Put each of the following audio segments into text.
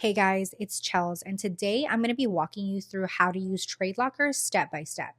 Hey guys, it's Chels, and today I'm going to be walking you through how to use TradeLocker step by step.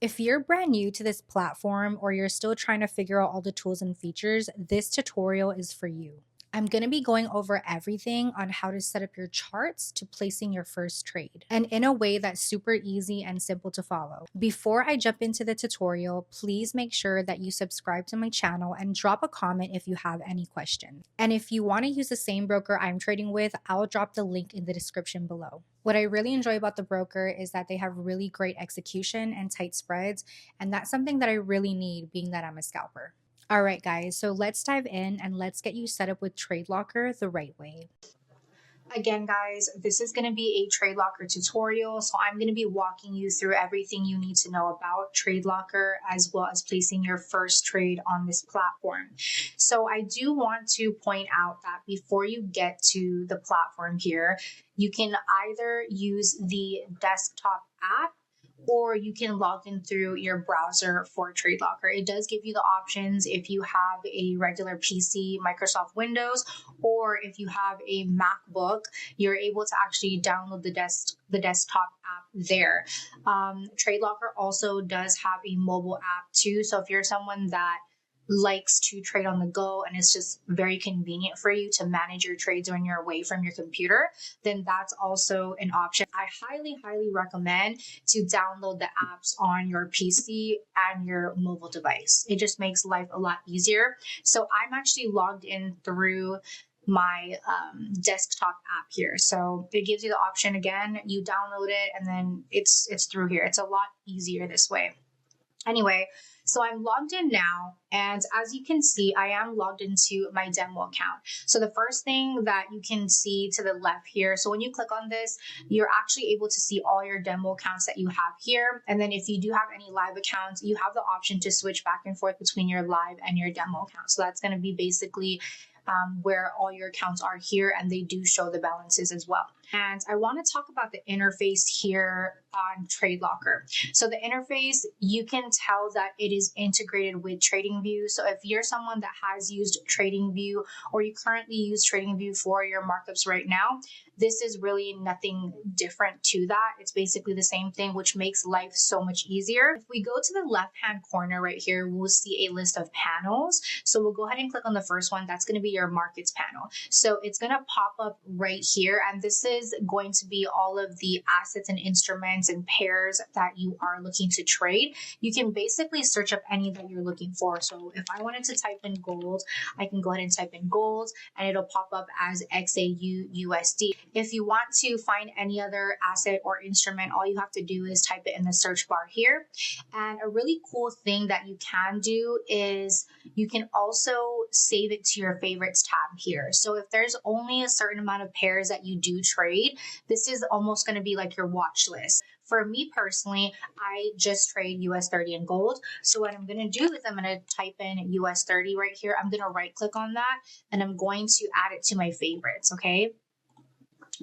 If you're brand new to this platform or you're still trying to figure out all the tools and features, this tutorial is for you. I'm going to be going over everything on how to set up your charts to placing your first trade, and in a way that's super easy and simple to follow. Before I jump into the tutorial, please make sure that you subscribe to my channel and drop a comment if you have any questions. And if you want to use the same broker I'm trading with, I'll drop the link in the description below. What I really enjoy about the broker is that they have really great execution and tight spreads, and that's something that I really need being that I'm a scalper. All right, guys, so let's dive in and let's get you set up with TradeLocker the right way. Again, guys, this is going to be a TradeLocker tutorial, so I'm going to be walking you through everything you need to know about TradeLocker as well as placing your first trade on this platform. So I do want to point out that before you get to the platform here, you can either use the desktop app or you can log in through your browser for TradeLocker. It does give you the options if you have a regular PC, Microsoft Windows, or if you have a MacBook, you're able to actually download the desktop app there. TradeLocker also does have a mobile app too. So if you're someone that likes to trade on the go and it's just very convenient for you to manage your trades when you're away from your computer, then that's also an option. I highly recommend to download the apps on your PC and your mobile device. It just makes life a lot easier. So I'm actually logged in through my desktop app here. So it gives you the option again, you download it and then it's through here. It's a lot easier this way. Anyway, so I'm logged in now, and as you can see, I am logged into my demo account. So the first thing that you can see to the left here, so when you click on this, you're actually able to see all your demo accounts that you have here. And then if you do have any live accounts, you have the option to switch back and forth between your live and your demo account. So that's going to be basically where all your accounts are here, and they do show the balances as well. And I want to talk about the interface here on TradeLocker. So the interface, you can tell that it is integrated with TradingView. So if you're someone that has used TradingView or you currently use TradingView for your markups right now, this is really nothing different to that. It's basically the same thing, which makes life so much easier. If we go to the left-hand corner right here, we'll see a list of panels. So we'll go ahead and click on the first one. That's going to be your markets panel. So it's going to pop up right here. And this is going to be all of the assets and instruments and pairs that you are looking to trade. You can basically search up any that you're looking for. So if I wanted to type in gold, I can go ahead and type in gold and it'll pop up as XAU USD. If you want to find any other asset or instrument, all you have to do is type it in the search bar here. And a really cool thing that you can do is you can also save it to your favorites tab here. So if there's only a certain amount of pairs that you do trade, this is almost going to be like your watch list. For me personally, I just trade US 30 and gold. So what I'm going to do is I'm going to type in US 30 right here. I'm going to right click on that and I'm going to add it to my favorites. Okay.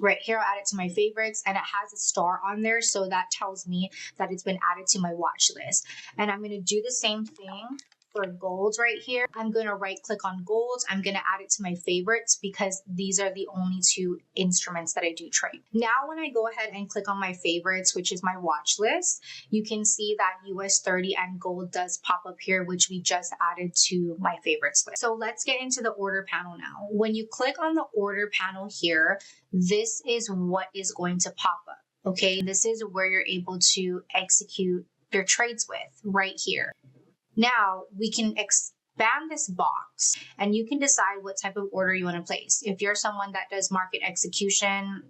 Right here, I'll add it to my favorites and it has a star on there. So that tells me that it's been added to my watch list. And I'm going to do the same thing for gold right here. I'm going to right click on gold. I'm going to add it to my favorites because these are the only two instruments that I do trade. Now, when I go ahead and click on my favorites, which is my watch list, you can see that US 30 and gold does pop up here, which we just added to my favorites list. So let's get into the order panel now. When you click on the order panel here, this is what is going to pop up. Okay, this is where you're able to execute your trades with right here. Now we can expand this box and you can decide what type of order you want to place. If you're someone that does market execution,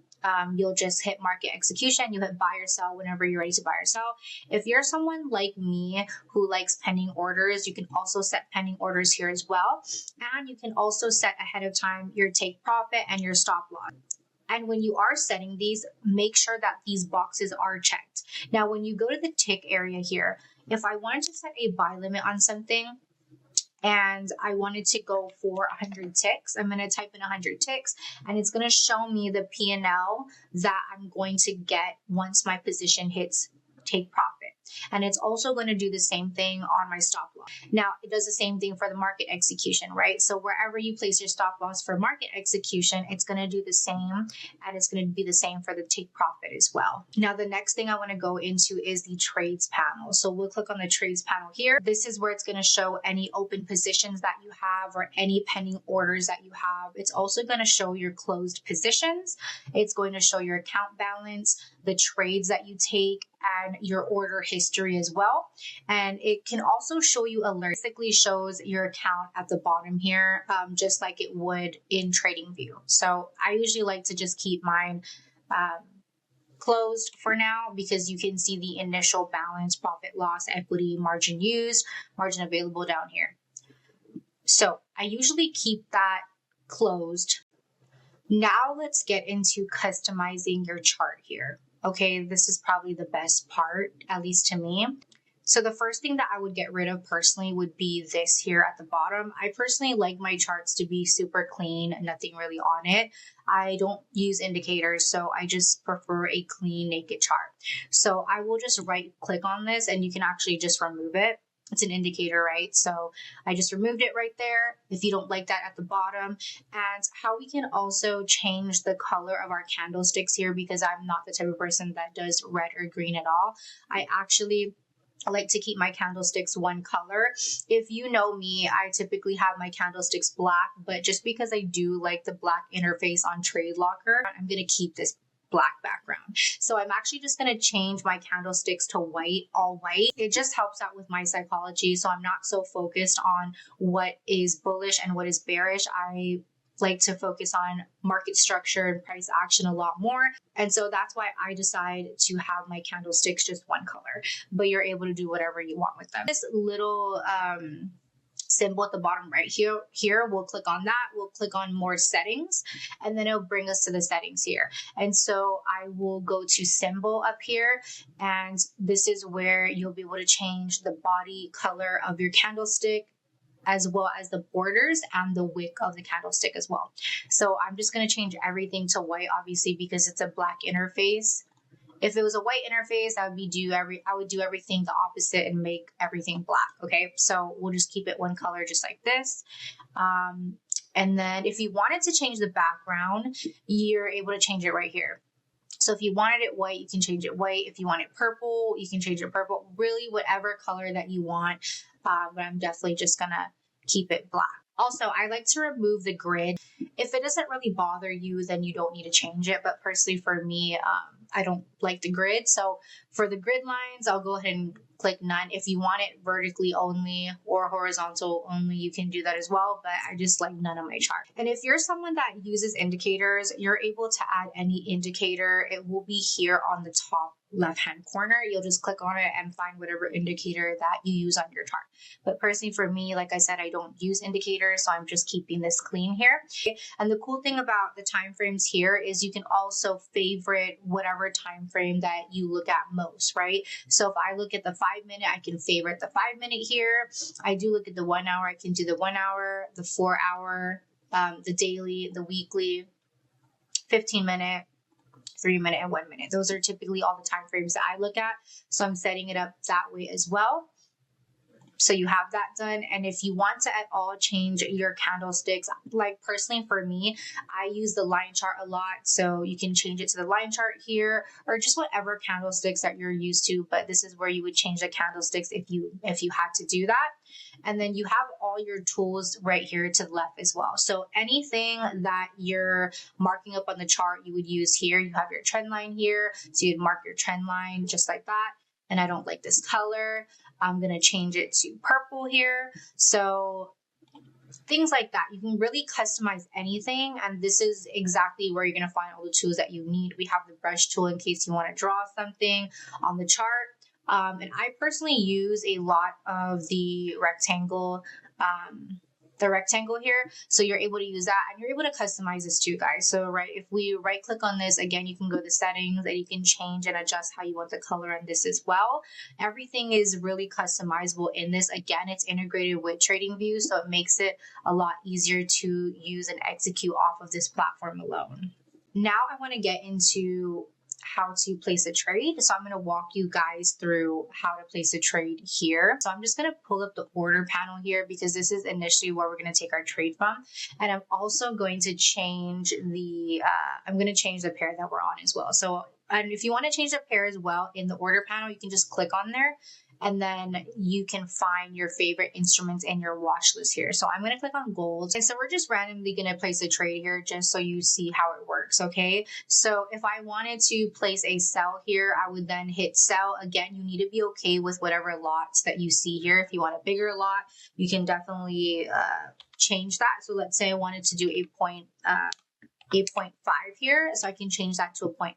you'll just hit market execution. You hit buy or sell whenever you're ready to buy or sell. If you're someone like me who likes pending orders, you can also set pending orders here as well. And you can also set ahead of time your take profit and your stop loss. And when you are setting these, make sure that these boxes are checked. Now, when you go to the tick area here, if I wanted to set a buy limit on something and I wanted to go for 100 ticks, I'm going to type in 100 ticks and it's going to show me the P&L that I'm going to get once my position hits take profit. And it's also going to do the same thing on my stop loss. Now, it does the same thing for the market execution, right? So wherever you place your stop loss for market execution, it's going to do the same, and it's going to be the same for the take profit as well. Now, the next thing I want to go into is the trades panel. So we'll click on the trades panel here. This is where it's going to show any open positions that you have or any pending orders that you have. It's also going to show your closed positions. It's going to show your account balance, the trades that you take, and your order history as well. And it can also show you alerts. Basically shows your account at the bottom here, just like it would in TradingView. So I usually like to just keep mine closed for now, because you can see the initial balance, profit, loss, equity, margin used, margin available down here. So I usually keep that closed. Now let's get into customizing your chart here. Okay, this is probably the best part, at least to me. So the first thing that I would get rid of personally would be this here at the bottom. I personally like my charts to be super clean, nothing really on it. I don't use indicators, so I just prefer a clean, naked chart. So I will just right click on this, and you can actually just remove it. It's an indicator, right? So I just removed it right there if you don't like that at the bottom. And how we can also change the color of our candlesticks here, because I'm not the type of person that does red or green at all. I actually like to keep my candlesticks one color. If you know me, I typically have my candlesticks black, but just because I do like the black interface on TradeLocker, I'm going to keep this black background. So I'm actually just going to change my candlesticks to white, all white. It just helps out with my psychology. So I'm not so focused on what is bullish and what is bearish. I like to focus on market structure and price action a lot more. And so that's why I decide to have my candlesticks just one color, but you're able to do whatever you want with them. This little symbol at the bottom right here, we'll click on that. We'll click on more settings, and then it'll bring us to the settings here. And so I will go to symbol up here, and this is where you'll be able to change the body color of your candlestick, as well as the borders and the wick of the candlestick as well. So I'm just going to change everything to white, obviously, because it's a black interface. If it was a white interface, I would do everything the opposite and make everything black. Okay, so we'll just keep it one color, just like this. And then if you wanted to change the background, you're able to change it right here. So if you wanted it white, you can change it white. If you want it purple, you can change it purple. Really, whatever color that you want. But I'm definitely just gonna keep it black. Also, I like to remove the grid. If it doesn't really bother you, then you don't need to change it. But personally, for me, I don't like the grid. So for the grid lines, I'll go ahead and click none. If you want it vertically only or horizontal only, you can do that as well. But I just like none on my chart. And if you're someone that uses indicators, you're able to add any indicator. It will be here on the top left-hand corner. You'll just click on it and find whatever indicator that you use on your chart. But personally, for me, like I said, I don't use indicators, so I'm just keeping this clean here. And the cool thing about the time frames here is you can also favorite whatever time frame that you look at most, right? So if I look at the 5 minute, I can favorite the 5 minute here. I do look at the 1 hour, I can do the 1 hour, the 4 hour, the daily, the weekly, 15 minute, 3 minute, and 1 minute. Those are typically all the time frames that I look at. So I'm setting it up that way as well. So you have that done. And if you want to at all change your candlesticks, like personally for me, I use the line chart a lot. So you can change it to the line chart here, or just whatever candlesticks that you're used to. But this is where you would change the candlesticks if you had to do that. And then you have all your tools right here to the left as well. So anything that you're marking up on the chart, you would use here. You have your trend line here. So you'd mark your trend line just like that. And I don't like this color. I'm going to change it to purple here. So things like that. You can really customize anything. And this is exactly where you're going to find all the tools that you need. We have the brush tool in case you want to draw something on the chart. And I personally use a lot of the rectangle here. So you're able to use that, and you're able to customize this too, guys. So if we right click on this, again, you can go to settings and you can change and adjust how you want the color on this as well. Everything is really customizable in this. Again, it's integrated with TradingView, so it makes it a lot easier to use and execute off of this platform alone. Now I want to get into how to place a trade. So I'm going to walk you guys through how to place a trade here. So I'm just going to pull up the order panel here because this is initially where we're going to take our trade from. And I'm also going to change the pair that we're on as well. So and if you want to change the pair as well in the order panel, you can just click on there and then you can find your favorite instruments in your watch list here. So I'm going to click on gold. And so we're just randomly going to place a trade here just so you see how it works. Okay. So if I wanted to place a sell here, I would then hit sell. Again, you need to be okay with whatever lots that you see here. If you want a bigger lot, you can definitely change that. So let's say I wanted to do a 0.5 here, so I can change that to a 0.5,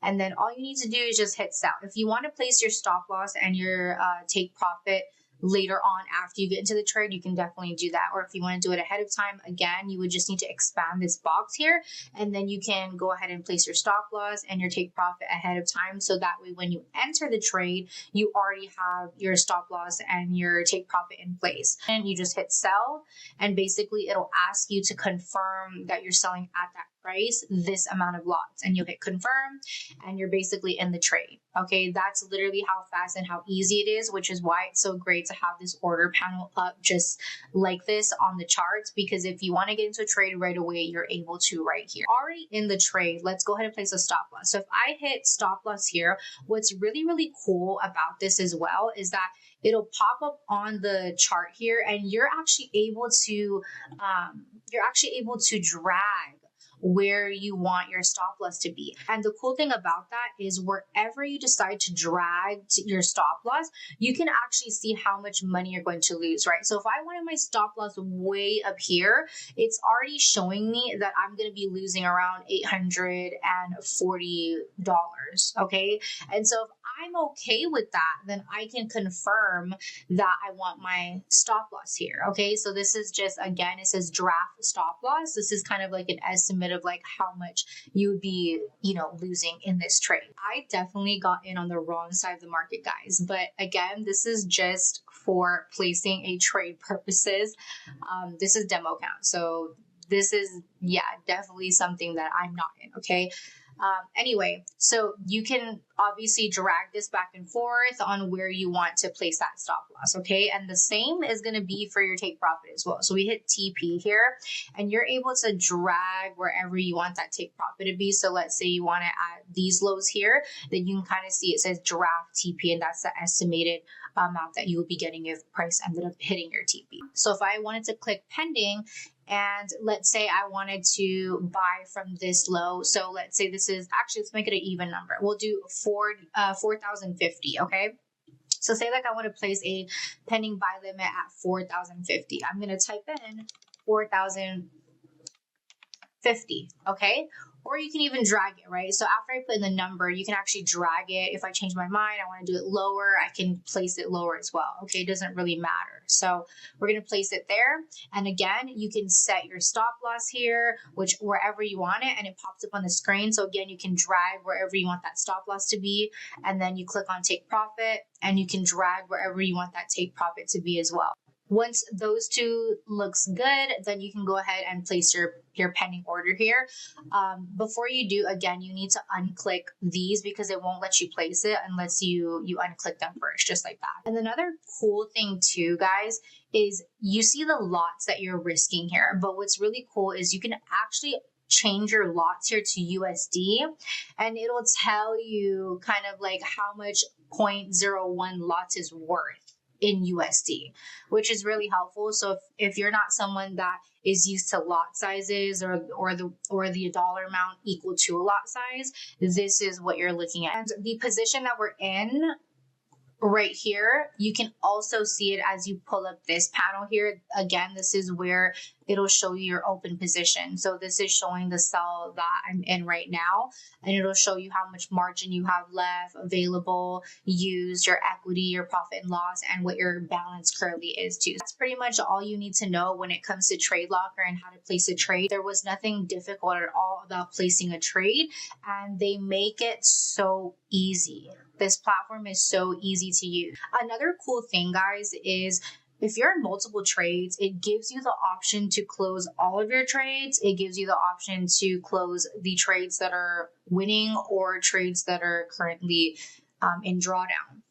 and then all you need to do is just hit sell. If you want to place your stop loss and your take profit later on after you get into the trade, you can definitely do that. Or if you want to do it ahead of time, again, you would just need to expand this box here, and then you can go ahead and place your stop loss and your take profit ahead of time. So that way, when you enter the trade, you already have your stop loss and your take profit in place. And you just hit sell, and basically it'll ask you to confirm that you're selling at that price, this amount of lots, and you'll hit confirm and you're basically in the trade. Okay, that's literally how fast and how easy it is, which is why it's so great to have this order panel up just like this on the charts, because if you want to get into a trade right away, you're able to right here. Already in the trade, let's go ahead and place a stop loss. So if I hit stop loss here, what's really cool about this as well is that it'll pop up on the chart here, and you're actually able to drag where you want your stop loss to be. And the cool thing about that is wherever you decide to drag your stop loss, you can actually see how much money you're going to lose, right? So if I wanted my stop loss way up here, it's already showing me that I'm going to be losing around $840, okay? And so if I'm okay with that, then I can confirm that I want my stop loss here, okay? So this is just, again, it says draft stop loss. This is kind of like an estimate of like how much you would be, losing in this trade. I definitely got in on the wrong side of the market, guys. But again, this is just for placing a trade purposes. This is demo count. So this is, definitely something that I'm not in, okay? Anyway, so you can obviously drag this back and forth on where you want to place that stop loss, okay? And the same is going to be for your take profit as well. So we hit TP here, and you're able to drag wherever you want that take profit to be. So let's say you want to add these lows here, then you can kind of see it says draft TP, and that's the estimated amount that you will be getting if price ended up hitting your TP. So if I wanted to click pending, and let's say I wanted to buy from this low. So let's say this is, actually, let's make it an even number. We'll do 4,050, okay? So say like I want to place a pending buy limit at 4,050. I'm going to type in 4,050, okay? Or you can even drag it, right? So after I put in the number, you can actually drag it. If I change my mind, I want to do it lower, I can place it lower as well. Okay, it doesn't really matter. So we're going to place it there. And again, you can set your stop loss here, which wherever you want it, and it pops up on the screen. So again, you can drag wherever you want that stop loss to be. And then you click on take profit, and you can drag wherever you want that take profit to be as well. Once those two looks good, then you can go ahead and place your pending order here. Before you do, again, you need to unclick these because it won't let you place it unless you unclick them first, just like that. And another cool thing too, guys, is you see the lots that you're risking here. But what's really cool is you can actually change your lots here to USD, and it'll tell you kind of like how much 0.01 lots is worth in USD, which is really helpful. So if you're not someone that is used to lot sizes or the dollar amount equal to a lot size, this is what you're looking at. And the position that we're in right here, you can also see it as you pull up this panel here. Again, this is where it'll show you your open position. So this is showing the sell that I'm in right now, and it'll show you how much margin you have left, available, used, your equity, your profit and loss, and what your balance currently is too. That's pretty much all you need to know when it comes to TradeLocker and how to place a trade. There was nothing difficult at all about placing a trade, and they make it so easy. This platform is so easy to use. Another cool thing, guys, is If you're in multiple trades, it gives you the option to close all of your trades. It gives you the option to close the trades that are winning or trades that are currently in drawdown.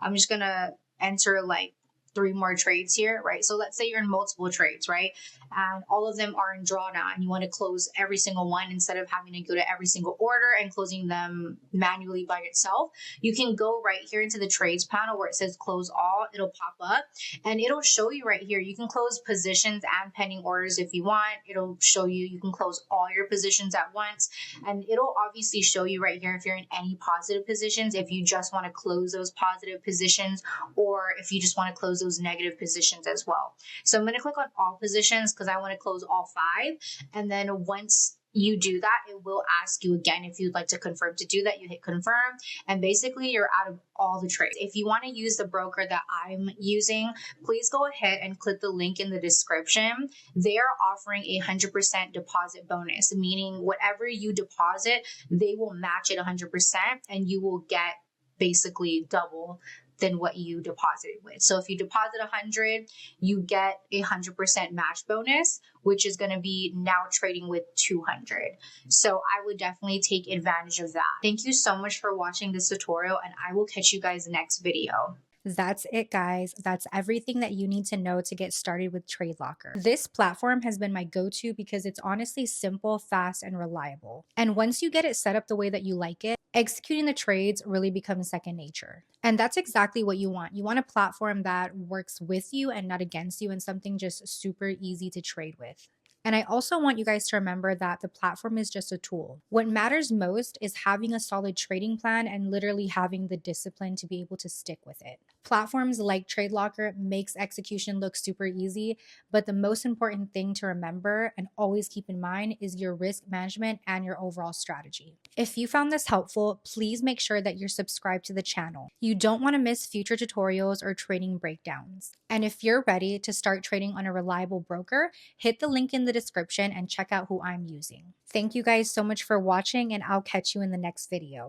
I'm just going to enter like 3 more trades here, right? So let's say you're in multiple trades, right? And all of them are in drawdown and you want to close every single one instead of having to go to every single order and closing them manually by itself. You can go right here into the trades panel where it says close all. It'll pop up and it'll show you right here. You can close positions and pending orders if you want. It'll show you can close all your positions at once. And it'll obviously show you right here if you're in any positive positions, if you just want to close those positive positions, or if you just want to close those negative positions as well. So I'm going to click on all positions because I want to close all 5. And then once you do that, it will ask you again if you'd like to confirm. To do that, you hit confirm, and basically you're out of all the trades. If you want to use the broker that I'm using, please go ahead and click the link in the description. They are offering a 100% deposit bonus, meaning whatever you deposit, they will match it 100% and you will get basically double than what you deposited with. So if you deposit 100, you get a 100% match bonus, which is going to be now trading with 200. So I would definitely take advantage of that. Thank you so much for watching this tutorial, and I will catch you guys next video. That's it, guys. That's everything that you need to know to get started with TradeLocker. This platform has been my go-to because it's honestly simple, fast, and reliable. And once you get it set up the way that you like it, executing the trades really becomes second nature. And that's exactly what you want. You want a platform that works with you and not against you, and something just super easy to trade with. And I also want you guys to remember that the platform is just a tool. What matters most is having a solid trading plan and literally having the discipline to be able to stick with it. Platforms like TradeLocker makes execution look super easy, but the most important thing to remember and always keep in mind is your risk management and your overall strategy. If you found this helpful, please make sure that you're subscribed to the channel. You don't want to miss future tutorials or trading breakdowns. And if you're ready to start trading on a reliable broker, hit the link in the description and check out who I'm using. Thank you guys so much for watching, and I'll catch you in the next video.